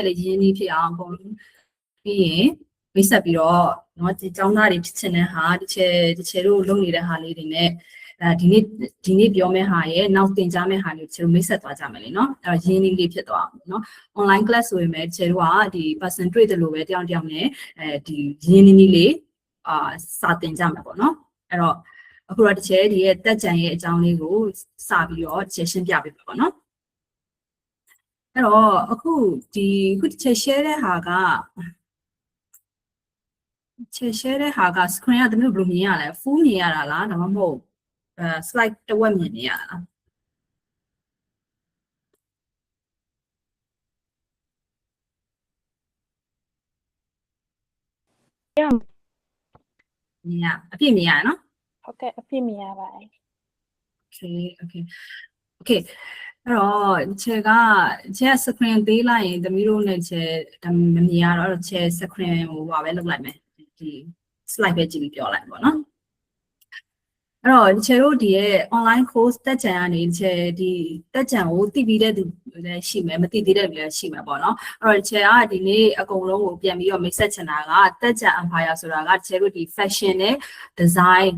လေရင်းနှီးဖြစ်အောင်အကုန်လုံးပြီးရင်မိတ်ဆက်ပြီးတော့เนาะဒီကျောင်းသားတွေဖြစ်ချင်တဲ့ဟာတစ်ချက်တို့လုပ်နေတဲ့ဟာလေးတွေနဲ့ဒီနေ့ပြောမယ့်ဟာရဲ့နောက်သင်ကြားမယ့်ဟာတွေကျွန်တော်မိတ်ဆက်သွားကြမယ်လေเนาะအဲ့တော့ရင်းနှီးလေးဖြစ်သွားအောင်เนาะ online class ဆိုရင်ပဲကျွန်တော်ကဒီ person တွေ့တယ်လို့ပဲတယောက်နဲ့ဒီရင်းနှီးလေးစာသင်ကြမှာပေါ့เนาะအဲ့တော့အခုတော့တစ်ချက်ဒီရဲ့တက်ကြံရဲ့အကြောင်းလေးကိုစပြီးတော့ရှင်းပြပေးပါပေါ့เนาะအဲ့တော့အခုတစ်ချက် share တဲ့ဟာက share တဲ့ဟာက screen ကတမျိုးဘယ်လိုမြင်ရလဲ full မြင်ရတာလားဒါမှမဟုတ်slide တစ်ဝက်မြင်နေရတာမြင်ရအပြည့်မြင်ရနော်ဟုတ်ကဲ့အပြည့်မြင်ရပါတယ် okay အဲ့တော့ခြေက screen သေးလိုက်ရင်သမီးတို့နဲ့ခြေမမြင်ရတော့ခြေ screen ဟိုပါပဲလုပ်လိုက်မယ်ဒီ slide ပဲကြည့်ပြီးပြောလိုက်ပါတော့အဲ့တော့ခြေတို့ဒီရဲ့ online course တက်ကြံကနေခြေဒီတက်ကြံကိုသိပြီးတဲ့သူလည်းရှိမယ်မသိသေးတဲ့လူလည်းရှိမှာပေါ့နော်အဲ့တော့ခြေကဒီနေ့အကုန်လုံးကိုပြန်ပြီးတော့မိတ်ဆက်ချင်တာကတက်ကြံ empire ဆိုတာကခြေတို့ဒီ fashion နဲ့ design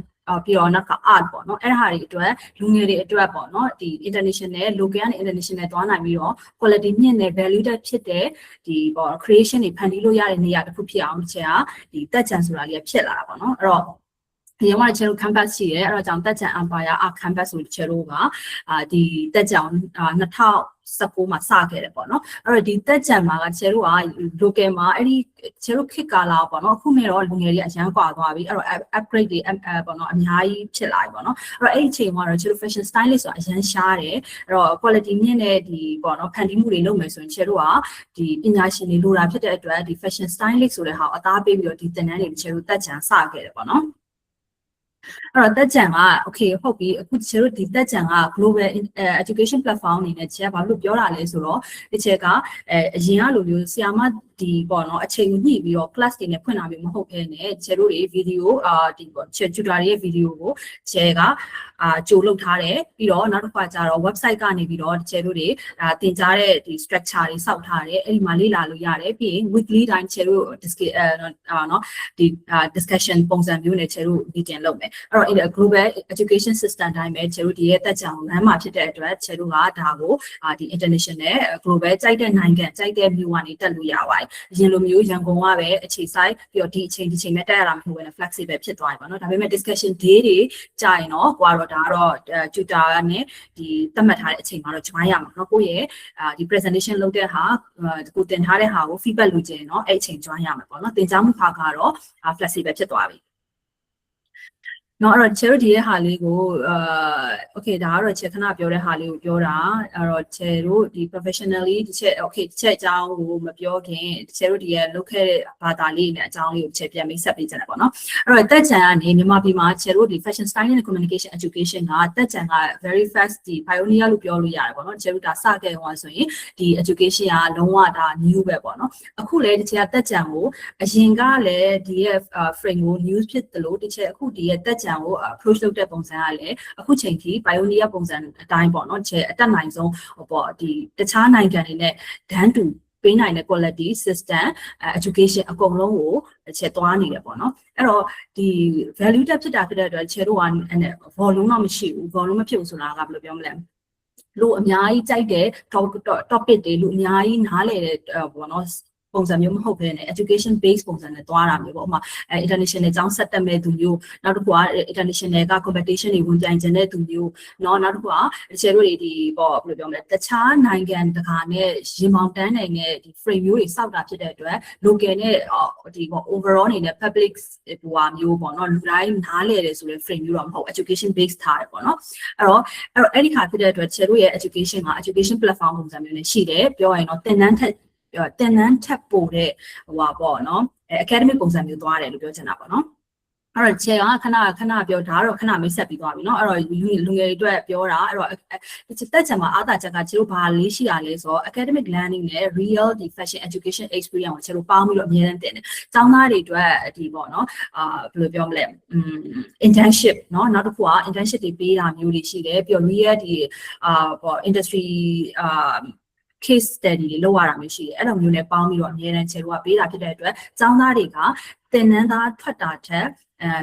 ပြီးတော့နောက် art ပေါ့နော်အဲ့ဒါတွေအတွက်လူငယ်တွေအတွက်ပေါ့နော်ဒီ international local နဲ့ international သွားနိုင်ပြီးတော့ quality မြင့်တဲ့ value ဖြစ်တဲ့ဒီပေါ့ creation တွေဖန်တီးလို့ရတဲ့နေရာတစ်ခုဖြစ်အောင်ခြေကဒီတက်ကြံဆိုတာလေးဖြစ်လာတာပေါ့နော်အဲ့တော့ဒီမှာကျွန်တော် campus ရှိရဲအဲ့တော့ကြောင့်တက်ကြံ empire art campus ဆိုကျွန်တော်ကဒီတက်ကြံ2019မှာစခဲ့တယ်ပေါ့နော်အဲ့တော့ဒီတက်ကြံမှာကကျွန်တော်က local မှာအဲ့ဒီကျွန်တော်ခေတ်ကာလပေါ့နော်အခုနေတော့လူငယ်တွေအရန်ကွာသွားပြီအဲ့တော့ upgrade တွေပေါ့နော်အများကြီးဖြစ်လာပြီပေါ့နော်အဲ့တော့အဲ့ဒီအချိန်မှာတော့ကျွန်တော် fashion stylist ဆိုတာအရန်ရှားတယ်အဲ့တော့ quality မြင့်တဲ့ဒီပေါ့နော်ဖန်တီးမှုတွေလုပ်မယ်ဆိုရင်ကျွန်တော်ကဒီပညာရှင်တွေလိုတာဖြစ်တဲ့အတွက်ဒီ fashion stylist ဆိုတဲ့ဟာအသားပေးပြီးတော့ဒီသင်တန်းတွေကျွန်တော်တက်ကြံစခဲ့တယ်ပေါ့နော်အဲ့တော့တက်ကြံက okay ဟုတ်ပြီအခုကျတို့ဒီတက်ကြံက global education platform အနေနဲ့ကျန်ဘာလို့ပြောတာလဲဆိုတော့ဒီချက်ကအရင်ကလိုမျိုးဆရာမဒီပေါ့နော်အချိန်ညှိပြီးတော့ class တွေနဲ့ဖွင့်တာမျိုးမဟုတ်ဘဲနဲ့ကျတို့တွေ video ဒီပေါ့ tutor ရဲ့ video ကိုကျဲကကြိုလုပ်ထားတယ်ပြီးတော့နောက်တစ်ခါကျတော့ website ကနေပြီးတော့ကျတို့တွေသင်ကြားတဲ့ဒီ structure တွေစောက်ထားတယ်အဲ့ဒီမှာလေ့လာလို့ရတယ်ပြီးရင် weekly တိုင်းကျတို့နော်ဒီ discussion ပုံစံမျိုးနဲ့ကျတို့ meeting လုပ်မယ်အဲ့တော့ global education system တိုင်းပဲကျတို့ဒီရဲ့တက်ကြံလမ်းမှာဖြစ်တဲ့အတွက်ကျတို့ကဒါကိုဒီ international global ကြိုက်တဲ့နိုင်ငံကြိုက်တဲ့မြို့ကနေတက်လို့ရပါတယ်အရင်လိုမျိုးရန်ကုန်ကပဲအခြေဆိုင်ပြီးတော့ဒီအချိန်နဲ့တက်ရတာမဟုတ်ဘဲနဲ့ flexible ဖြစ်သွားပြီပေါ့နော်ဒါပေမဲ့ discussion day တွေကြာရင်တော့ကိုကတော့ဒါကတော့ tutor နဲ့ဒီသတ်မှတ်ထားတဲ့အချိန်မှာတော့ join ရမှာเนาะကိုယ့်ရဲ့ဒီ presentation လုပ်တဲ့ဟာကိုတင်ထားတဲ့ဟာကို feedback လုပ်ကြရင်เนาะအဲ့အချိန် join ရမှာပေါ့เนาะသင်ကြားမှုခါကတော့ flexible ဖြစ်သွားပြီနော်အဲ့တော့ charity ရဲ့ဟာလေးကိုokay ဒါကတော့ချက်ခဏပြောတဲ့ဟာလေးကိုပြောတာအဲ့တော့ charity ဒီ professionally ဒီချက် okay ချက်အကြောင်းကိုမပြောခင် charity ရဲ့လုပ်ခဲ့တဲ့ဘာသာလေးနဲ့အကြောင်းလေးကိုချက်ပြန်မိတ်ဆက်ပေးကြတယ်ပေါ့နော်အဲ့တော့တက်ကြံကနေမြန်မာပြည်မှာ charity ဒီ fashion styling and communication education ကတက်ကြံက very fast ဒီ pioneer လို့ပြောလို့ရတယ်ပေါ့နော် charity ဒါစခဲ့ဟောဆိုရင်ဒီ education ကလုံးဝဒါ new ပဲပေါ့နော်အခုလည်းဒီချက်ကတက်ကြံကိုအရင်ကလည်းဒီရဲ့ frame ကို news ဖြစ်တယ်လို့ဒီချက်အခုဒီရဲ့တက်ကြံကို approach လုပ်တဲ့ပုံစံကလည်းအခုချိန်ထိ pioneer ပုံစံအတိုင်းပေါ့နော်ချက်အတက်နိုင်ဆုံးပေါ့ဒီတခြားနိုင်ငံတွေနဲ့ဒန်းတူပေးနိုင်တဲ့ quality system education အကုန်လုံးကိုချက်သွားနေတယ်ပေါ့နော်အဲ့တော့ဒီ value တက်ဖြစ်တာဖြစ်တဲ့အတွက်ချက်တို့က volume တော့မရှိဘူး volume မဖြစ်ဘူးဆိုတာကဘယ်လိုပြောမလဲလူအများကြီးကြိုက်တဲ့ topic တွေလူအများကြီးနားလည်တဲ့ပေါ့နော်ပုံစံမျိုးမဟုတ်ဘဲနဲ့ education base ပုံစံနဲ့သွားတာမျိုးပေါ့ဥပမာinternational ကျောင်းဆက်တက်မဲ့သူမျိုးနောက်တစ်ခုက international က competition တွေဝင်ပြိုင်တဲ့သူမျိုးနောက်တစ်ခုကကျတို့တွေဒီပေါ့ဘယ်လိုပြောမလဲတခြားနိုင်ငံတကာနဲ့ရင်ပေါင်တန်းနိုင်တဲ့ဒီ frame မျိုးတွေစောက်တာဖြစ်တဲ့အတွက် local နဲ့ဒီပေါ့ overall အနေနဲ့ public ဟိုဟာမျိုးပေါ့နော်လူတိုင်းနားလည်တယ်ဆိုတဲ့ frame မျိုးတော့မဟုတ် education base ထားတယ်ပေါ့နော်အဲ့ဒီခါဖြစ်တဲ့အတွက်ကျတို့ရဲ့ education က education platform ပုံစံမျိုးနဲ့ရှိတယ်ပြောရရင်တော့သင်တန်းထပ်ပို့တဲ့ဟိုပါပေါ့နော်academic ပုံစံမျိုးသွားတယ်လို့ပြောချင်တာပေါ့နော်အဲ့တော့ခြေကခဏပြောဒါတော့ခဏမိတ်ဆက်ပြီးသွားပြီเนาะအဲ့တော့လူငယ်တွေအတွက်ပြောတာအဲ့တော့တက်ချင်မှာအားသာချက်ကခြေတို့ဘာလေးရှိရလဲဆိုတော့ academic learning နဲ့ real fashion education experience ကိုခြေတို့ပေါင်းပြီးတော့အများနဲ့တင်တယ်ကျောင်းသားတွေအတွက်ဒီပေါ့เนาะဘယ်လိုပြောမလဲ internship เนาะနောက်တစ်ခုက internship တွေပေးတာမျိုးတွေရှိတယ်ပြီးတော့ real ဒီပေါ့ industry case study တွေလောက်ရတာမျိုးရှိတယ်အဲ့လိုမျိုးနဲ့ပေါင်းပြီးတော့အများနဲ့ချေတို့ကပေးတာဖြစ်တဲ့အတွက်ကျောင်းသားတွေကသင်တန်းသားထွက်တာထက်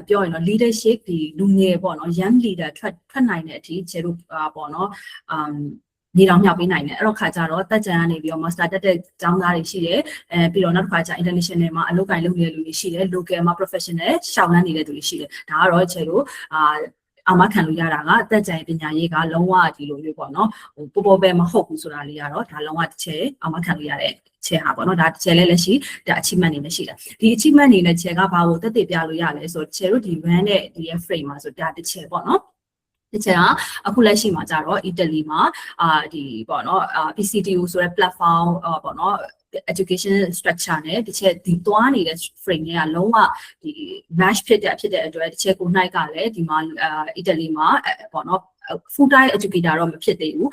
ပြောရင်တော့ leadership ဒီလူငယ်ပေါ့နော် young leader ထွက်နိုင်တဲ့အထိချေတို့ပေါ့နော်နေတော်မြောက်ပေးနိုင်တယ်အဲ့တော့ခါကြတော့တက်ကြံကနေပြီးတော့ master တက်တဲ့ကျောင်းသားတွေရှိတယ်ပြီးတော့နောက်တစ်ခါကျ international မှာအလုပ်ကိုင်လုပ်နေတဲ့လူတွေရှိတယ် local မှာ professional ရှောင်းလန်းနေတဲ့လူတွေရှိတယ်ဒါကတော့ချေတို့အာမခံလို့ရတာကတက်ကြံပညာရေးကလုံးဝဒီလိုမျိုးပေါ့နော်ဟိုပေါ်ပဲမဟုတ်ဘူးဆိုတာလေးကတော့ဒါလုံးဝတစ်ချက်အာမခံလို့ရတဲ့ချေဟာပေါ့နော်ဒါတစ်ချက်လည်းလက်ရှိဒါ achievement နေနဲ့ရှိတာဒီ achievement နေနဲ့ချေကဘာကိုတက်တည်ပြလို့ရလဲဆိုတော့ချေတို့ဒီ run တဲ့ဒီ frame မှာဆိုဒါတစ်ချက်ပေါ့နော်ဒီချက်ကအခုလက်ရှိမှာကြတော့ Italy မှာဒီပေါ့နော်PCTU ဆိုတဲ့ platform ပေါ့နော် education structure နဲ့တစ်ချက်ဒီသွားနေတဲ့ frame တွေကလုံးဝဒီ match ဖြစ်တဲ့အတွက်တစ်ချက်ကိုနှိုက်ကလည်းဒီမှာItaly မှာပေါ့နော်full time educator တော့မဖြစ်သေးဘူး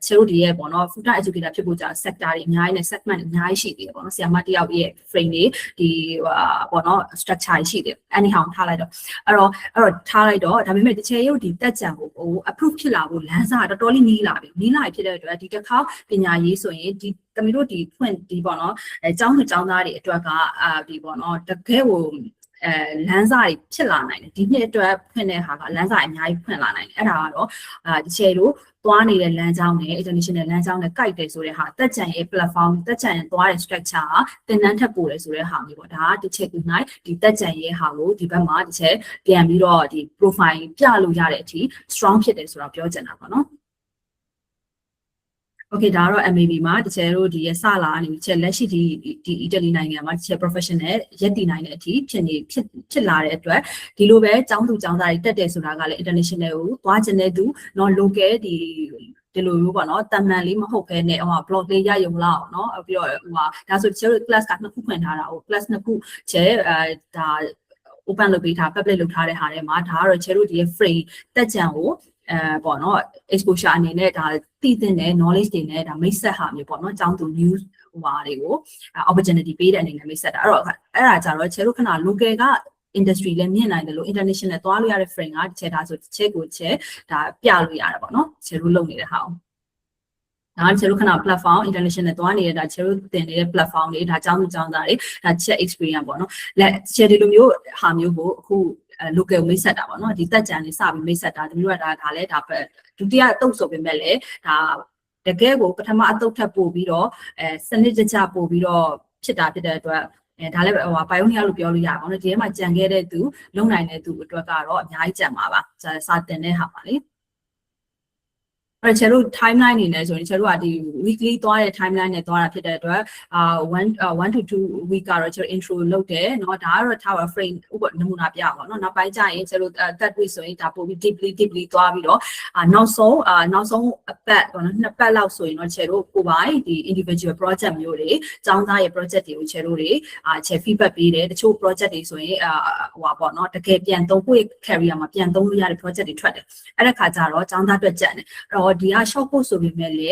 ချေတို့ဒီရဲ့ပေါ့နော် full time educator ဖြစ်ဖို့ကြာ sector တွေအများကြီးနဲ့ segment အများကြီးရှိသေးတယ်ပေါ့နော်ဆရာမတယောက်ရဲ့ frame တွေဒီပေါ့နော် structure ရှိတယ် anyhow ထားလိုက်တော့အဲ့တော့ထားလိုက်တော့ဒါပေမဲ့တချေရုပ်ဒီတက်ကြံကို approve ဖြစ်လာဖို့လမ်းစာတော်တော်လေးနီးလာပြီဖြစ်တဲ့အတွက်ဒီတစ်ခါပညာရေးဆိုရင်ဒီတမီတို့ဒီဖွင့်ဒီပေါ့နော်ကျောင်းသားတွေအတွက်ကဒီပေါ့နော်တကယ်ကိုလမ်းစာတွေဖြစ်လာနိုင်တယ်ဒီနှစ်အတွက်ဖွင့်တဲ့ဟာကလမ်းစာအများကြီးဖွင့်လာနိုင်တယ်အဲ့ဒါကတော့ဒီချေတို့သွားနေတဲ့လမ်းကြောင်းနဲ့ international လမ်းကြောင်းနဲ့ကိုက်တယ်ဆိုတဲ့ဟာတက်ကြံရဲ့ platform တက်ကြံသွားတဲ့ structure ကသင်တန်းထပ်ပို့တယ်ဆိုတဲ့ဟာမျိုးပေါ့ဒါကတစ်ချက်ကူနိုင်ဒီတက်ကြံရဲ့ဟာကိုဒီဘက်မှာတစ်ချက်ပြန်ပြီးတော့ဒီ profile ပြလို့ရတဲ့အထိ strong ဖြစ်တယ်ဆိုတော့ပြောချင်တာပေါ့နော်Okay ဒါတော့ MAB မှာတချို့တို့ဒီရစလာအနေနဲ့လက်ရှိဒီ Italy နိုင်ငံမှာတချို့ professional ရက်တည်နိုင်တဲ့အထိဖြစ်လာတဲ့အတွက်ဒီလိုပဲကျောင်းသူကျောင်းသားတွေတက်တယ်ဆိုတာကလည်း international ကိုသွားကျင်တဲ့သူ non local ဒီလိုမျိုးပေါ့နော်တမန်လေးမဟုတ်ဘဲနဲ့ဟို blog လေးရရုံလောက်เนาะပြီးတော့ဟိုဒါဆိုတချို့ class ကနှစ်ခုဖွင့်ထားတာဟို class နှစ်ခုကျဲဒါ open လုပ်ပေးထား public လုပ်ထားတဲ့ဟာထဲမှာဒါကတော့တချို့တို့ဒီ free တက်ကြံကိုပေါ့နော် exposure အနေနဲ့ဒါသိတဲ့ knowledge တွေနဲ့ဒါမိတ်ဆက်ဟာမျိုးပေါ့နော်အကြောင်းသူ news ဟိုဟာတွေကို opportunity ပေးတဲ့အနေနဲ့မိတ်ဆက်တာအဲ့ဒါကြတော့ချေတို့ခဏ local က industry လည်းမြင်နိုင်တယ်လို့ international သွားလို့ရတဲ့ frame ကတစ်ချက်ဒါဆိုတစ်ချက်ကိုချက်ဒါပြလို့ရတာပေါ့နော်ချေတို့လုပ်နေတဲ့ဟာဒါချေတို့ခဏ platform international သွားနေတဲ့ဒါချေတို့တင်နေတဲ့ platform တွေဒါအကြောင်းသားတွေဒါချက် experience ပေါ့နော်လက်ချေဒီလိုမျိုးဟာမျိုးကိုအခုlocal မိတ်ဆက်တာပေါ့နော်ဒီတက်ကြံနေစပြီးမိတ်ဆက်တာတမျိုးကဒါလည်းဒါဒုတိယအတုပ်ဆိုပေမဲ့လည်းဒါတကယ်ကိုပထမအတုပ်ထပ်ပို့ပြီးတော့စနစ်တကျပို့ပြီးတော့ဖြစ်တဲ့အတွက်ဒါလည်းဟိုဘိုင်ယိုနီယာလို့ပြောလို့ရပါတော့ဒီထဲမှာကြံခဲ့တဲ့သူလုံနိုင်တဲ့သူအတွက်ကတော့အများကြီးကြံပါစာတင်တဲ့ဟာပါလေအဲ့ချေတို့ timeline နေနဲ့ဆိုရင်ချေတို့ကဒီ weekly သွားတဲ့ timeline နဲ့သွားတာဖြစ်တဲ့အတွက်1 to 2 week ကတော့ချေတို့ intro လုပ်တယ်เนาะဒါကတော့ tower frame ဥပနမူနာပြပါเนาะနောက်ပိုင်းကျရင်ချေတို့ third week ဆိုရင်ဒါပို့ပြီး deeply သွားပြီးတော့နောက်ဆုံးအပတ်ပေါ့နော်နှစ်ပတ်လောက်ဆိုရင်တော့ချေတို့ကိုပိုင်ဒီ individual project မျိုးတွေကျောင်းသားရဲ့ project တွေကိုချေတို့တွေချေ feedback ပေးတယ်တချို့ project တွေဆိုရင်ဟိုပါပေါ့เนาะတကယ်ပြန်သုံးဖို့ career မှာပြန်သုံးလို့ရတဲ့ project တွေထွက်တယ်အဲ့ဒါခါကျတော့ကျောင်းသားအတွက်ကြံတယ်အဲ့တော့ဒီက short course ဆိုပေမဲ့လေ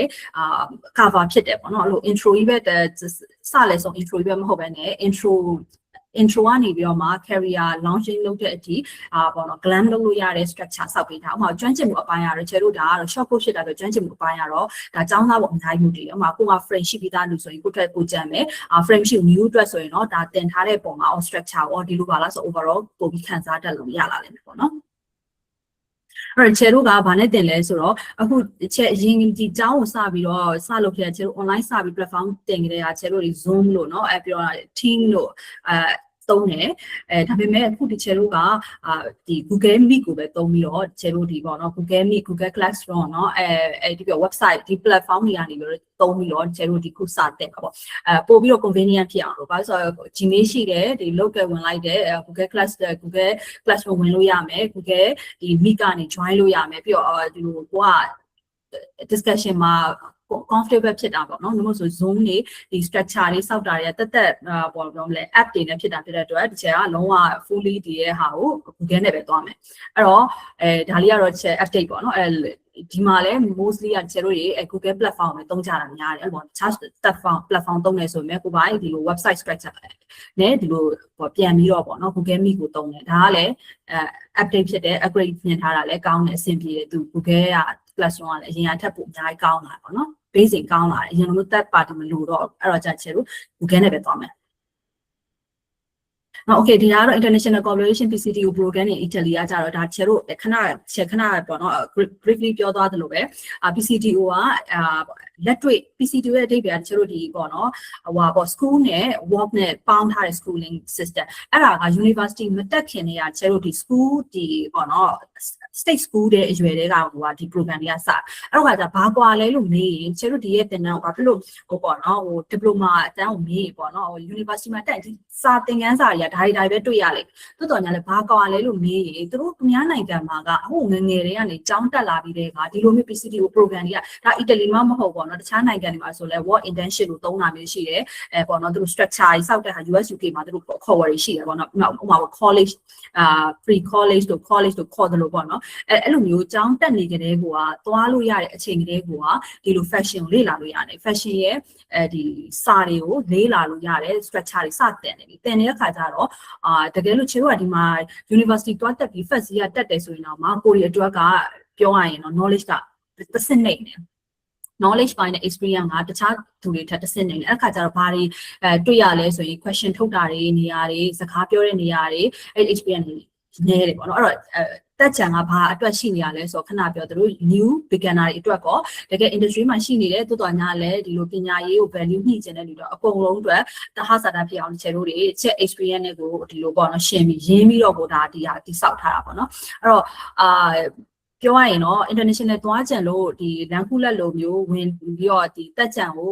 cover ဖြစ်တယ်ပေါ့နော်အဲ့လို intro ကြီးပဲစလဲဆုံး intro ကြီးပဲမဟုတ်ဘဲနဲ့ intro ကနေပြီးတော့မှ career launching လုပ်တဲ့အထိပေါ့နော် glam လုပ်လို့ရတဲ့ structure ဆောက်ပေးထားဥပမာကျွမ်းကျင်မှုအပိုင်းရတယ်ချေတို့ဒါကတော့ short course ဖြစ်တာတော့ကျွမ်းကျင်မှုအပိုင်းရတော့ဒါကျောင်းသားပေါ့အများကြီးမှုတည်ဥပမာကိုက friend ရှိပြီးသားလူဆိုရင်ကိုယ့်အတွက်ကိုကြံမယ်friend ရှိ new အတွက်ဆိုရင်တော့ဒါတင်ထားတဲ့ပုံမှာ structure ရောဒီလိုပါလားဆို overall ပို့ပြီးခန်းစားတတ်လို့ရလာလိမ့်မယ်ပေါ့နော်အဲ့ချေတို့ကဘာနဲ့တင်လဲဆိုတော့အခုချက်ရင်းဒီကျောင်းကိုစပြီးတော့စလုပ်ခဲ့ချေတို့ online စပြီး platform တင်ကြတဲ့ဟာချေတို့ဒီ Zoom လို့เนาะပြီးတော့ Team လို့သုံးတယ်ဒါပေမဲ့အခုဒီချေတို့ကဒီ Google Meet ကိုပဲသုံးပြီးတော့ချေတို့ဒီပေါ့နော် Google Meet Google Classroom เนาะဒီပြ website ဒီ platform တွေကနေပြီးတော့သုံးပြီးတော့ချေတို့ဒီခုစတက်တာပေါ့ပို့ပြီးတော့ convenient ဖြစ်အောင်လို့ဘာလို့ဆိုတော့ Gmail ရှိတယ်ဒီ local ဝင်လိုက်တယ် Google Classroom ဝင်လို့ရမယ် Google ဒီ Meet ကနေ join လို့ရမယ်ပြီးတော့ဒီလိုကိုက discussion မှာcomfortable ဖြစ်တာပေါ့နော်ဒါမှမဟုတ်ဆို Zoom တွေဒီ structure တွေစောက်တာတွေတက်ပေါ့ပြောမလဲ app တွေနဲ့ဖြစ်တာဖြစ်တဲ့အတွက်ဒီချက်ကလုံးဝ fully ဒီရဲ့ဟာကို Google နဲ့ပဲသွားမယ်အဲ့တော့ဒါလေးကတော့ချက် update ပေါ့နော်ဒီမှာလဲ mostly ကချေတို့တွေ Google platform ပဲသုံးကြတာများတယ်အဲ့ပေါ့ charge platform သုံးနေဆိုရင်ကိုပိုင်ဒီလို website structure နဲ့ဒီလိုပြန်ပြီးတော့ပေါ့နော် Google Meet ကိုသုံးတယ်ဒါကလည်းupdate ဖြစ်တဲ့ upgrade ပြင်ထားတာလည်းကောင်းတယ်အဆင်ပြေတယ်သူ Google က Classroom ကလည်းအရင်ကထပ်ပိုအများကြီးကောင်းလာပေါ့နော် basic ကောင်းလာတယ်အရင်လို third party မလို့တော့အဲ့တော့ကျတို့ Google နဲ့ပဲသွားမယ်Okay ဒီကတော့ international collaboration PCTO program in Italy ကကြတော့ဒါချေတို့ခဏပေါ့နော် briefly ပြောသွားသလိုပဲ PCTO ကလက်တွေ့ PCTO ရဲ့အဓိပ္ပာယ်ချေတို့ဒီပေါ့နော်ပေါ့ school နဲ့ work နဲ့ပေါင်းထားတဲ့ schooling system အဲ့ဒါက university မတက်ခင်တည်းကချေတို့ဒီ school ဒီပေါ့နော် state school တဲ့အရွယ်တွေကဒီ program တွေကစအဲ့တော့ကဘာကွာလဲလို့မေးရင်ချေတို့ဒီရဲ့သင်တန်းဘာဖြစ်လို့ပေါ့နော်diploma အတန်းကိုမေးပေါ့နော် university မှာတက်စာသင်ခန်းစာတွေကဒါပဲတွေ့ရလေတော်တော်ညာလဲဘာကွာလဲလို့မေးရင်သူတို့အများနိုင်ငံမှာကအခုငငယ်တွေကနေကျောင်းတက်လာပြီးတဲ့ကဒီလိုမျိုး PCTO program တွေကဒါအီတလီမှာမဟုတ်ပေါ့နော်တခြားနိုင်ငံတွေမှာဆိုလဲ work internship လို့သုံးတာမျိုးရှိတယ်ပေါ့နော်သူတို့ structure ကြီးစောက်တဲ့ဟာ US UK မှာသူတို့ခေါ်ဝေးရှိတယ်ပေါ့နော်ဥပမာ college pre college တို့ college တို့ခေါ်တယ်လို့ပေါ့နော်အဲ့လိုမျိုးကျောင်းတက်နေကြတဲ့ကိုကသွားလို့ရတဲ့အချိန်ကလေးကိုကဒီလို fashion လေ့လာလို့ရတယ် fashion ရဲ့ဒီစာတွေကိုလေ့လာလို့ရတယ် structure တွေစတင်နေပြီတင်နေတဲ့ခါကျတော့တကယ်လို့ချေတို့ကဒီမှာ university တွားတက်ပြီး first year တက်တယ်ဆိုရင်တော့ကိုရီအတွက်ကပြောရရင်တော့ knowledge ကတစ်စနေတယ် knowledge ပိုင်းနဲ့ experience ကတခြားသူတွေထက်တစ်စနေတယ်အဲ့ခါကျတော့ဘာတွေတွေ့ရလဲဆိုရင် question ထုတ်တာတွေနေရာတွေစကားပြောတဲ့နေရာတွေအဲ့ experience တွေနည်းတယ်ပေါ့နော်အဲ့တော့တက်ချံကဘာအတွက်ရှိနေရလဲဆိုတော့ခဏပြောသူတို့ new beginner တွေအတွက်ကောတကယ် industry မှာရှိနေတဲ့တိုးတော်ညာလဲဒီလိုပညာရေးကို value ညှိကျင်တဲ့လူတော့အကုန်လုံးအတွက်တဟစာတာဖြစ်အောင်ချေတို့တွေချက် experience တွေကိုဒီလိုပေါ့နော်ရှင်းပြီးရင်းပြီးတော့ကိုဒါဒီဟာတိဆောက်ထားတာပေါ့နော်အဲ့တော့ပြောရရင်တော့ international သွားကြံလို့ဒီလန်ခုလက်လိုမျိုးဝင်ပြီးတော့ဒီတက်ကြံကို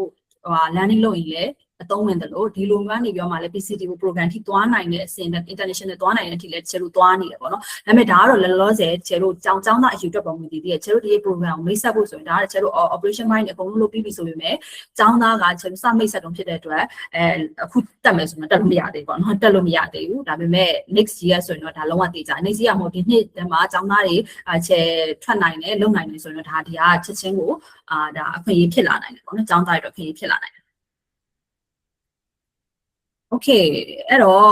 learning လုပ်ရင်လည်းအသုံးဝင်တယ်လို့ဒီလိုမျိုးနေပြောမှလည်း PCTO program ထိသွားနိုင်တဲ့အဆင့် international သွားနိုင်တဲ့အထိလည်းချေတို့သွားနေတယ်ပေါ့နော်ဒါပေမဲ့ဒါကတော့လောလောဆယ်ချေတို့ကျောင်းသားအယူတက်ပုံမူတည်ပြီးချေတို့ဒီ program ကိုမိတ်ဆက်ဖို့ဆိုရင်ဒါကချေတို့ operation mind အကုန်လုံးလုပ်ပြီးပြီဆိုပေမဲ့ကျောင်းသားကချေတို့စမိတ်ဆက်တုံးဖြစ်တဲ့အတွက်အခုတက်မယ်ဆိုရင်တက်လို့မရသေးဘူးပေါ့နော်တက်လို့မရသေးဘူးဒါပေမဲ့ next year ဆိုရင်တော့ဒါလုံးဝသိကြ next year မဟုတ်ဒီနှစ်တည်းမှာကျောင်းသားတွေချေထွက်နိုင်တယ်လုံနိုင်တယ်ဆိုရင်တော့ဒါဒီကချက်ချင်းကိုဒါအခွင့်အရေးဖြစ်လာနိုင်တယ်ပေါ့နော်ကျောင်းသားတွေအတွက်အခွင့်အရေးဖြစ်လာနိုင်တယ်Okay အဲ့တော့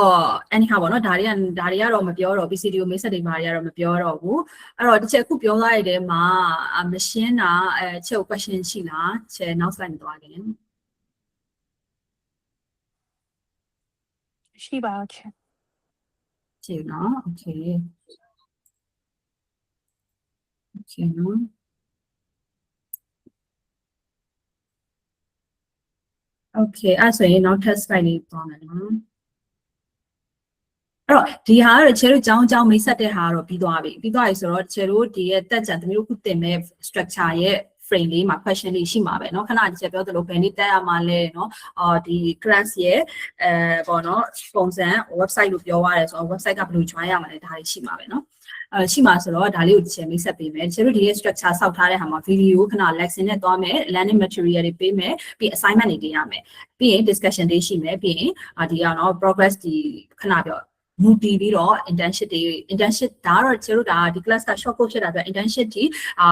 anyhow ပေါ့နော်ဒါတွေကတော့မပြောတော့ PCTO မိတ်ဆက်တွေမှာတွေကတော့မပြောတော့ဘူးအဲ့တော့တစ်ချက်အခုပြောသွားရတဲ့မှာမရှင်းတာချက် question ရှိလားချက်နောက် slide မှာသွားခင်ရှိပါဦးရှင်ရှိနော် Okay နော် Okay အဲ့ဆိုရင်နောက် test slide လေးသွားမယ်နော်အဲ့တော့ဒီဟာကတော့ချေတို့ကြောင်းမိတ်ဆက်တဲ့ဟာကတော့ပြီးသွားပြီဆိုတော့ချေတို့ဒီရဲ့တက်ကြံတမျိုးခုတင်မဲ့ structure ရဲ့ frame လေးမှာ question လေးရှိမှာပဲเนาะခဏဒီချက်ပြောသလိုဘယ်နေ့တက်ရမှာလဲเนาะဒီ class ရဲ့ပေါ့เนาะပုံစံ website လို့ပြောရတယ်ဆိုတော့ website ကဘယ်လို join ရမှာလဲဒါတွေရှိမှာပဲเนาะရှိမှာဆိုတော့ဒါလေးကိုချက်မိတ်ဆက်ပေးမယ်ချေတို့ဒီရဲ့ structure ဆောက်ထားတဲ့ဟာမှာ video ခဏ lesson နဲ့သွားမယ် learning material တွေပေးမယ်ပြီး assignment တွေတင်ရမယ်ပြီးရင် discussion တွေရှိမယ်ပြီးရင်ဒီကတော့ progress ဒီခဏပြောမူတည်ပြီးတော့ internship ဒါကတော့ကျတို့ဒါဒီ class က short course ဖြစ်တာအတွက် internship ကြီး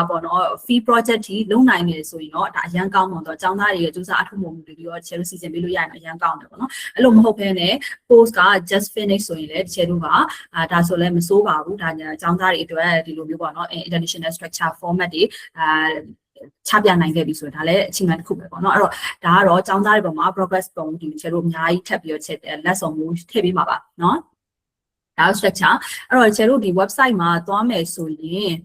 ပေါ့နော် fee project ကြီးလုံးနိုင်နေဆိုရင်တော့ဒါအရန်ကောင်းမှာတော့ကျောင်းသားတွေရဲ့စူးစမ်းအထောက်အပံ့မှုတွေပြီးတော့ကျတို့စီစဉ်ပေးလို့ရရင်အရန်ကောင်းတယ်ပေါ့နော်အဲ့လိုမဟုတ်ဘဲနဲ့ course က just finish ဆိုရင်လည်းကျတို့ကဒါဆိုလည်းမစိုးပါဘူးဒါကျောင်းသားတွေအတွက်ဒီလိုမျိုးပေါ့နော် international structure format တွေချပြနိုင်ခဲ့ပြီဆိုရင်ဒါလည်းအချိန်မှတစ်ခုပဲပေါ့နော်အဲ့တော့ဒါကတော့ကျောင်းသားတွေပေါ်မှာ progress ပုံဒီကျတို့အများကြီးထပ်ပြီးတော့ချက်လက်ဆောင်မျိုးထည့်ပေးမှာပါနော်ဒါ structure အဲ့တော့ကျတို့ဒီ website မှာသွားမယ်ဆိုရင်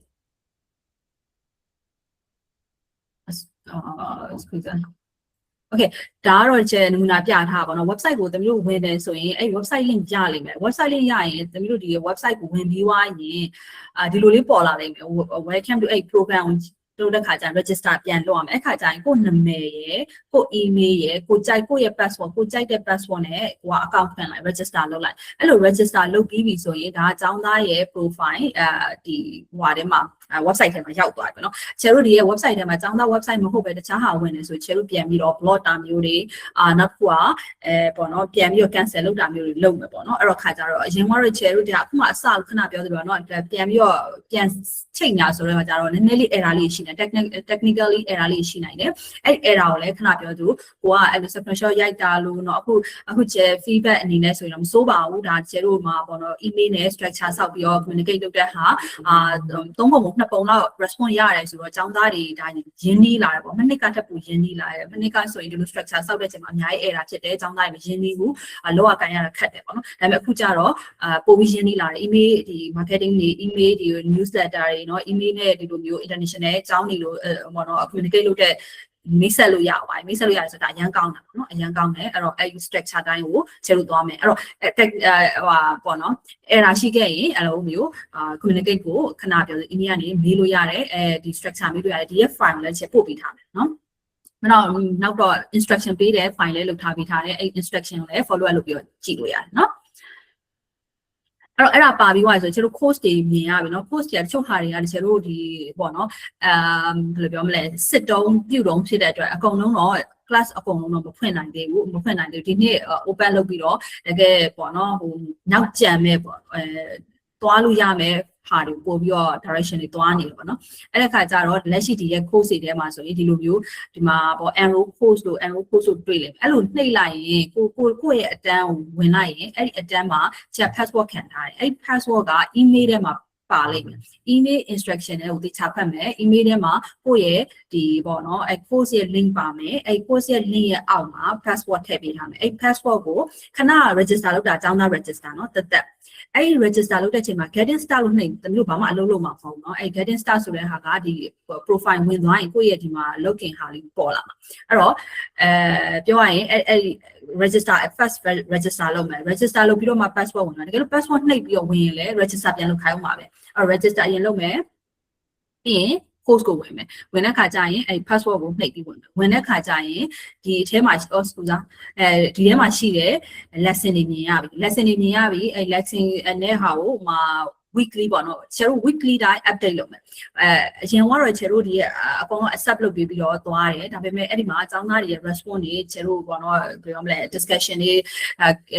Okay ဒါကတော့ကျနမူနာပြထားပါတော့ website ကိုသမီးတို့ဝင်တယ်ဆိုရင်အဲ့ website link ရလိမ့်မယ် website link ရရင်သမီးတို့ဒီ website ကိုဝင်ပြီးွားရင်ဒီလိုလေးပေါ်လာလိမ့်မယ် welcome to a program တို့တဲ့ခါကျရင် register ပြန်လုပ်ရမယ်အဲ့ခါကျရင်ကိုနာမည်ရယ်ကို email ရယ်ကိုကြိုက်ကိုရဲ့ password ကိုကြိုက်တဲ့ password နဲ့ကိုက account ဖွင့်လိုက် register လုပ်လိုက်အဲ့လို register လုပ်ပြီးပြီဆိုရင်ဒါအကြောင်းသားရဲ့ profile ဒီဟိုထဲမှာwebsite ထဲမှာရောက်သွားပြီเนาะချယ်တို့ဒီရဲ့ website ထဲမှာအကြောင်းသား website မဟုတ်ပဲတခြားဟာဝင်နေဆိုချယ်တို့ပြန်ပြီးတော့ blog တာမျိုးတွေနောက်တစ်ခုကပေါ့เนาะပြန်ပြီးတော့ cancel လုပ်တာမျိုးတွေလုပ်မယ်ပေါ့เนาะအဲ့တော့ခါကျတော့အရင်ကတော့ချယ်တို့ဒါအခုမှအစခဏပြောသလိုเนาะပြန်ပြီးတော့ပြန်ချိန်ညာဆိုတော့ကျတော့နည်းနည်းလေး error လေးရှိနေ technically error လေးရှိနိုင်တယ်အဲ့ error ကိုလည်းခဏပြောသူကိုကအဲ့လို screenshot ရိုက်တာလို့เนาะအခုကျ feedback အနေနဲ့ဆိုရင်တော့မစိုးပါဘူးဒါကျတို့မှာပေါ့เนาะ email နဲ့ structure ဆောက်ပြီးတော့ communicate လုပ်တဲ့ဟာသုံးပုံ နှစ်ပုံလောက် response ရတယ်ဆိုတော့ចောင်းသားတွေဒါရင်းနှီးလာတယ်ပေါ့မနစ်ကထပ်ပူရင်းနှီးလာတယ်မနစ်ကဆိုရင်ဒီလို structure စောက်တဲ့ချိန်မှာအများကြီး error ဖြစ်တယ်ចောင်းသားတွေမရင်းနှီးဘူးလောကကန်ရတာခက်တယ်ပေါ့နော်ဒါပေမဲ့အခုကျတော့ပိုပြီးရင်းနှီးလာတယ် email ဒီ marketing တွေ email ဒီ newsletter တွေเนาะ email နဲ့ဒီလိုမျိုး international ចောင်းတွေလို့ပေါ့နော် communicate လုပ်တဲ့မိတ်ဆက်လို့ရပါတယ်မိတ်ဆက်လို့ရတယ်ဆိုတာအရန်ကောင်းတာပေါ့နော်အရန်ကောင်းတယ်အဲ့တော့အဲ့ structure တိုင်းကိုချက်လို့သွားမယ်အဲ့တော့ပေါ့နော် error ရှိခဲ့ရင်အဲ့လိုမျိုးcommunicate ကိုခဏပြော email ကနေမေးလို့ရတယ်ဒီ structure မေးလို့ရတယ်ဒီရဲ့ file လည်းချက်ပို့ပေးထားမယ်နော်နောက်တော့ instruction ပေးတဲ့ file လည်းလုပ်ထားပေးထားတယ်အဲ့ instruction ကိုလည်း follow up လုပ်ပြီးတော့ကြည့်လို့ရတယ်နော်အဲ့ဒါပါပြီးသွားဆိုကျွန်တော် course တွေမြင်ရပြီเนาะ course တွေတချို့ဟာတွေကကျွန်တော်ဒီပေါ့เนาะဘယ်လိုပြောမလဲစစ်တုံးပြုတ်တုံးဖြစ်တဲ့အတွက်အကုန်လုံးတော့ class အကုန်လုံးတော့မဖွင့်နိုင်သေးဘူးဒီနေ့ open လုပ်ပြီးတော့တကယ်ပေါ့เนาะဟိုနောက်ကြံမဲ့ပေါ့သွားလို့ရမယ်ဟာတွေပို့ပြီးတော့ direction တွေသွားနေတယ်ပေါ့နော်အဲ့ဒါခါကျတော့လက်ရှိဒီရဲ့ course တွေထဲမှာဆိုရင်ဒီလိုမျိုးဒီမှာပေါ့ enroll course လို့တွေ့လိမ့်မယ်အဲ့လိုနှိပ်လိုက်ရင်ကိုယ့်ရဲ့အတန်းကိုဝင်လိုက်ရင်အဲ့ဒီအတန်းမှာချက် password ခံထားတယ်အဲ့ဒီ password က email ထဲမှာပါလိမ့်မယ် email instruction တွေကိုသိချဖတ်မယ် email ထဲမှာကိုယ့်ရဲ့ဒီပေါ့နော်အဲ့ course ရဲ့ link ပါမယ်အဲ့ course ရဲ့ link ရဲ့အောက်မှာ password ထည့်ပေးထားမယ်အဲ့ password ကိုခဏ register လုပ်တာအကြောင်းသား register เนาะတက်အဲ့ register လုပ်တဲ့ချိန်မှာ getting start လို့နှိပ်တမျိုးဘာမှအလုပ်လုပ်မှာမဟုတ်ဘူးเนาะအဲ့ getting start ဆိုတဲ့ဟာကဒီ profile ဝင်သွားရင်ကိုယ့်ရဲ့ဒီမှာ login ဟာလေးပေါ်လာမှာအဲ့တော့ပြောရရင်အဲ့ register first register လုပ်မယ် register လုပ်ပြီးတော့မှ password ဝင်မှာတကယ်လို့ password နှိပ်ပြီးတော့ဝင်ရင်လည်း register ပြန်လုပ်ခိုင်းအောင်ပါပဲအဲ့ register အရင်လုပ်မယ်ပြီးရင် course ကိုဝင်မယ်ဝင်တဲ့ခါကျရင်အဲ့ password ကိုနှိပ်ပြီးဝင်တဲ့ခါကျရင်ဒီအထဲမှာဒီထဲမှာရှိတဲ့ lesson တွေမြင်ရပြီ lesson တွေမြင်ရပြီအဲ့ lesson နဲ့ဟာကိုမှာ weekly ပေါ့နော်ကျတို့ weekly တိုင်း update လုပ်မယ်အရင်ကတော့ကျတို့ဒီအကုန်လုံး accept လုပ်ပြီးတော့သွားတယ်ဒါပေမဲ့အဲ့ဒီမှာအကြောင်းသားတွေရဲ့ response တွေကျတို့ပေါ့နော်ဘယ်လိုမလဲ discussion တွေ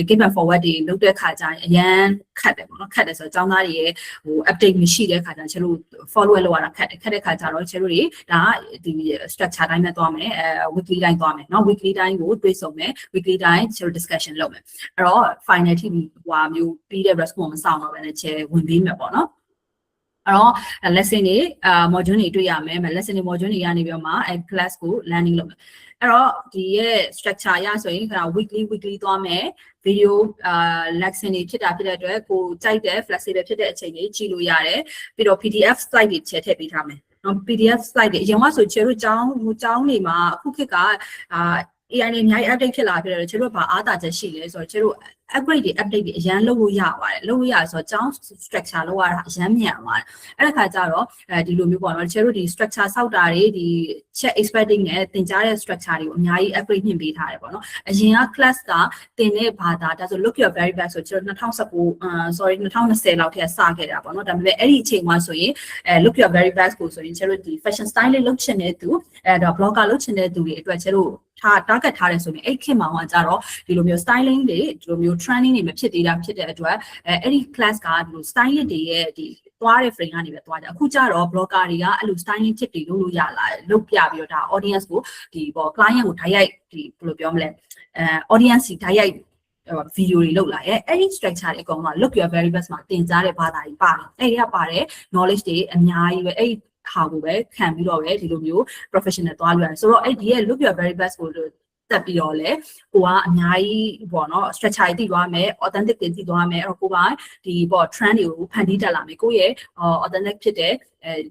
give and forward တွေလုပ်တဲ့ခါကျရင်အရန်ခက်တယ်ပေါ့နော်ခက်တယ်ဆိုတော့အကြောင်းသားတွေရဲ့ဟို update မရှိတဲ့ခါကျကျတို့ follow လုပ်ရတာခက်တဲ့ခါကျတော့ကျတို့တွေဒါဒီ structure တိုင်းနဲ့သွားမယ် weekly တိုင်းသွားမယ်เนาะ weekly တိုင်းကိုတွေးဆုံမယ် weekly တိုင်းကျတို့ discussion လုပ်မယ်အဲ့တော့ final ထိဟိုမျိုးပြီးတဲ့ response မဆောင်တော့ဘဲနဲ့ကျဝင်ပြီးမယ်ပေါ့နော်အဲ့တော့ lesson တွေmodule တွေတွေ့ရမယ် lesson တွေ module တွေရနေပြီးတော့မှအဲ class ကို learning လုပ်မယ်အဲ့တော့ဒီရဲ့ structure ရဆိုရင်ခါ weekly သွားမယ် video lesson တွေဖြစ်တဲ့အတွက်ကိုကြိုက်တဲ့ flexible ဖြစ်တဲ့အချိန်ကြီးကြည့်လို့ရတယ်ပြီးတော့ PDF slide တွေထည့်ပေးထားမယ်နော် PDF slide တွေအရင်ကဆိုချေတို့ကျောင်းတွေမှာအခုခေတ်ကAI နဲ့အများကြီး update ဖြစ်လာပြတယ်ကျတို့ကဘာအားသာချက်ရှိလဲဆိုတော့ကျတို့ upgrade တွေ update တွေအရန်လုပ်လို့ရပါတယ်လုပ်လို့ရဆိုတော့ကျောင်း structure လောက်ရတာအရန်မြန်ပါတယ်အဲ့ဒါခါကျတော့ဒီလိုမျိုးပေါ့နော်ကျတို့ဒီ structure စောက်တာတွေဒီ chat expecting နဲ့သင်ကြားတဲ့ structure တွေကိုအများကြီး upgrade မြင့်ပေးထားတယ်ပေါ့နော်အရင်က class ကသင်တဲ့ဘာသာဒါဆို look your very best ဆိုကျတို့2020လောက်ထက်စခဲ့တာပေါ့နော်ဒါပေမဲ့အဲ့ဒီအချိန်မှာဆိုရင် look your very best ကိုဆိုရင်ကျတို့ဒီ fashion style လေးလုပ်ချင်တဲ့သူဒါ blogger လုပ်ချင်တဲ့သူတွေအတွက်ကျတို့target ထားတယ်ဆိုရင်အဲ့ခေတ်မှာကြတော့ဒီလိုမျိုး styling တွေဒီလိုမျိုး training တွေမဖြစ်သေးတာဖြစ်တဲ့အတွက်အဲ့ဒီ class ကဒီလို styling တွေရဲ့ဒီသွားတဲ့ frame ကနေပဲသွားကြအခုကျတော့ blogger တွေကအဲ့လို styling tip တွေလုပ်လို့ရလာတယ်လုပ်ပြပြီးတော့ဒါ audience ကိုဒီပေါ့ client ကိုဓာတ်ရိုက်ဒီဘယ်လိုပြောမလဲaudience ဓာတ်ရိုက်video တွေလုပ်လာရဲ့အဲ့ဒီ structure တွေအကုန်လုံး look your very best မှာတင်ကြားတဲ့ဘာသာတွေပါတယ်အဲ့ဒီကပါတယ် knowledge တွေအများကြီးပဲအဲ့ဟာကိုပဲခံပြီးတော့ပဲဒီလိုမျိုး professional သွားလို့ရတယ်ဆိုတော့အဲ့ဒီရဲ့ look your very best ကိုတက်ပြီးတော့လေကိုကအများကြီးပေါ့နော် structure တွေတည်သွားမယ် authentic တွေတည်သွားမယ်အဲ့တော့ကိုကဒီပေါ့ trend တွေကိုဖန်တီးတက်လာမယ်ကိုရဲ့ authentic ဖြစ်တဲ့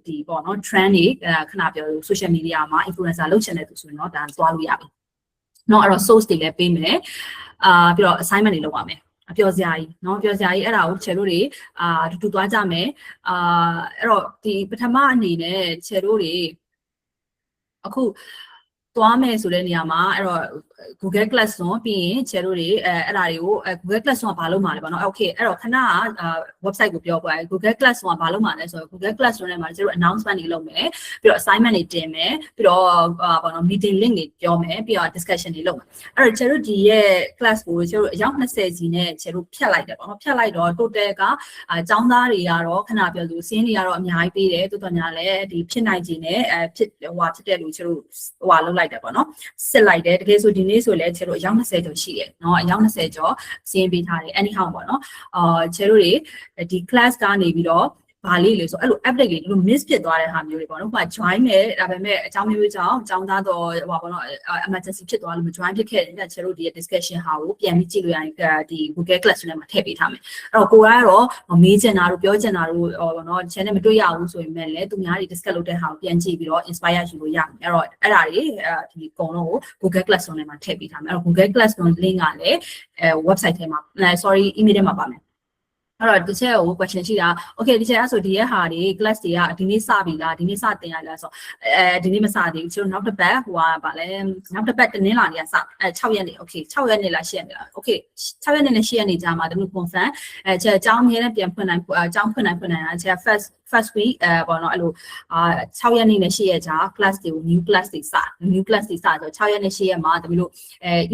ဒီပေါ့နော် trend တွေခဏပြော social media မှာ influencer လုပ်ချင်တဲ့သူဆိုရင်တော့ဒါသွားလို့ရပြီเนาะအဲ့တော့ source တွေလည်းပေးမယ်ပြီးတော့ assignment တွေလုပ်ရမယ်အပြောစရာကြီးเนาะပြောစရာကြီးအဲ့ဒါကိုချေတို့တွေအတူတူသွားကြမယ်အဲ့တော့ဒီပထမအနေနဲ့ချေတို့တွေအခုသွားမယ်ဆိုတဲ့နေရာမှာအဲ့တော့ Google Classroom ပြီးရင်ချေတို့တွေအဲ့ဒါတွေကိုGoogle Classroom ကဘာလုပ်မှာလဲပေါ့နော် Okay အဲ့တော့ခဏwebsite ကိုပြောပြရ Google Classroom ကဘာလုပ်မှာလဲဆိုတော့ Google Classroom ထဲမှာချေတို့ announcement တွေလုပ်မယ်ပြီးတော့ assignment တွေတင်မယ်ပြီးတော့ဘာနော် meeting link တွေပြောမယ်ပြီးတော့ discussion တွေလုပ်မယ်အဲ့တော့ချေတို့ဒီရဲ့ class ကိုချေတို့အယောက်20စီနဲ့ချေတို့ဖြတ်လိုက်တယ်ပေါ့နော်ဖြတ်လိုက်တော့ total ကကျောင်းသားတွေကတော့ခဏပြောလို့စင်းတွေကတော့အများကြီးပေးတယ်တိုးတော်များလည်းဒီဖြစ်နိုင်ခြင်းနဲ့ဖြစ်တဲ့လူချေတို့လုပ်လိုက်တယ်ပေါ့နော်စစ်လိုက်တယ်တကယ်ဆိုဒီနေ့ဆိုလည်းချေတို့အယောက်20ကျော်ရှိတယ်เนาะအယောက်20ကျော်စင်းပေးထားတယ် anyhow ပေါ့နော်ချေတို့တွေဒီ class ကနေပြီးတော့ ဘာလေးလေဆိုအဲ့လို update လေးတို့ miss ဖြစ်သွားတဲ့ဟာမျိုးတွေပေါ့နော်။ဟိုက join နဲ့ဒါပေမဲ့အကြောင်းမျိုးကြောင့်အကြောင်းသားတော့ဟိုပါပေါ့နော် emergency ဖြစ်သွားလို့မ join ဖြစ်ခဲ့တဲ့ကျတို့ဒီ discussion ဟာကိုပြန်ပြီးကြည့်လို့ရရင်ဒီ Google Classroom ထဲမှာထည့်ပေးထားမယ်။အဲ့တော့ကိုကတော့မေးချင်တာတို့ပြောချင်တာတို့ပေါ့နော် channel မတွေ့ရဘူးဆိုရင်လည်းသူများတွေ discuss လုပ်တဲ့ဟာကိုပြန်ကြည့်ပြီးတော့ inspire ယူလို့ရမယ်။အဲ့တော့အဲ့ဒါတွေဒီအကုန်လုံးကို Google Classroom ထဲမှာထည့်ပေးထားမယ်။အဲ့တော့ Google Classroom link ကလည်းwebsite ထဲမှာ sorry email ထဲမှာပါမယ်အဲ့တော့ဒီချက်ကို question ရှိတာ okay ဒီချက်အဲ့ဆိုဒီရဲ့ဟာတွေ class တွေကဒီနေ့စပြီလားဒီနေ့စတင်ရလားဆိုဒီနေ့မစသေးဘူးကျွန်တော်နောက်တစ်ပတ်ဟိုကဗာလဲနောက်တစ်ပတ်တင်းလာနေရစ6ရက်နေ okay 6ရက်နေလား8ရက်နေလား okay 6ရက်နေနဲ့8ရက်နေကြာမှာတို့ confirm ချက်အကြောင်းအမြဲတမ်းပြန်ဖွင့်နိုင်အကြောင်းဖွင့်နိုင်တာချက် first week ပေါ့နော်အဲ့လို6ရက်နေနဲ့8ရက်ကြာ class တွေကို new class တွေစ new class တွေစဆို6ရက်နဲ့8ရက်မှာတမီးတို့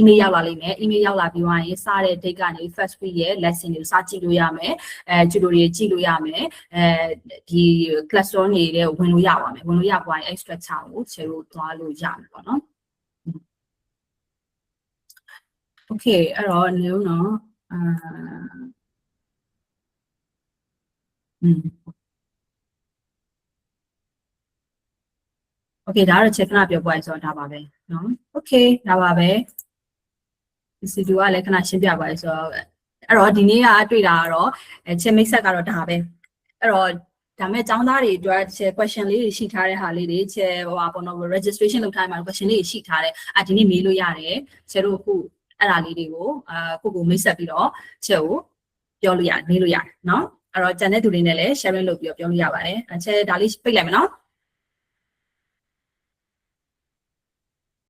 email ရောက်လာလိမ့်မယ် email ရောက်လာပြီးသွားရင်စတဲ့ date ကနေ first week ရဲ့ lesson တွေကိုစကြည့်လို့ရမယ်ကျူတိုတွေကြည့်လို့ရမယ်ဒီ classroom တွေဝင်လို့ရပါမယ်ဝင်လို့ရပွားရင် extra ချကိုခြေလို့သွားလို့ရမယ်ပေါ့နော် okay အဲ့တော့နေဦးနော်okay ဒါတော့ချက်ခဏပြောပွားရဆိုတော့ဒါပါပဲနော် okay ဒါပါပဲဒီစီတူကလည်းခဏရှင်းပြပါရဆိုတော့အဲ့တော့ဒီနေ့ကတွေ့တာကတော့ချက်မိတ်ဆက်ကတော့ဒါပဲအဲ့တော့ဒါမဲ့ចောင်းသားတွေအတွက်ချက် question လေးတွေရှိထားတဲ့ဟာလေးတွေချက်ဟိုပါပေါ့နော် registration လုပ်ထားမှာ question လေးတွေရှိထားတယ်ဒီနေ့မေးလို့ရတယ်ချက်တို့အခုအဲ့ဒါလေးတွေကိုကိုမိတ်ဆက်ပြီးတော့ချက်ကိုပြောလို့ရတယ်မေးလို့ရတယ်နော်အဲ့တော့ကျန်တဲ့သူတွေနဲ့လည်း sharing လုပ်ပြီးတော့ပြောလို့ရပါတယ်ချက်ဒါလေးပိတ်လိုက်မယ်နော်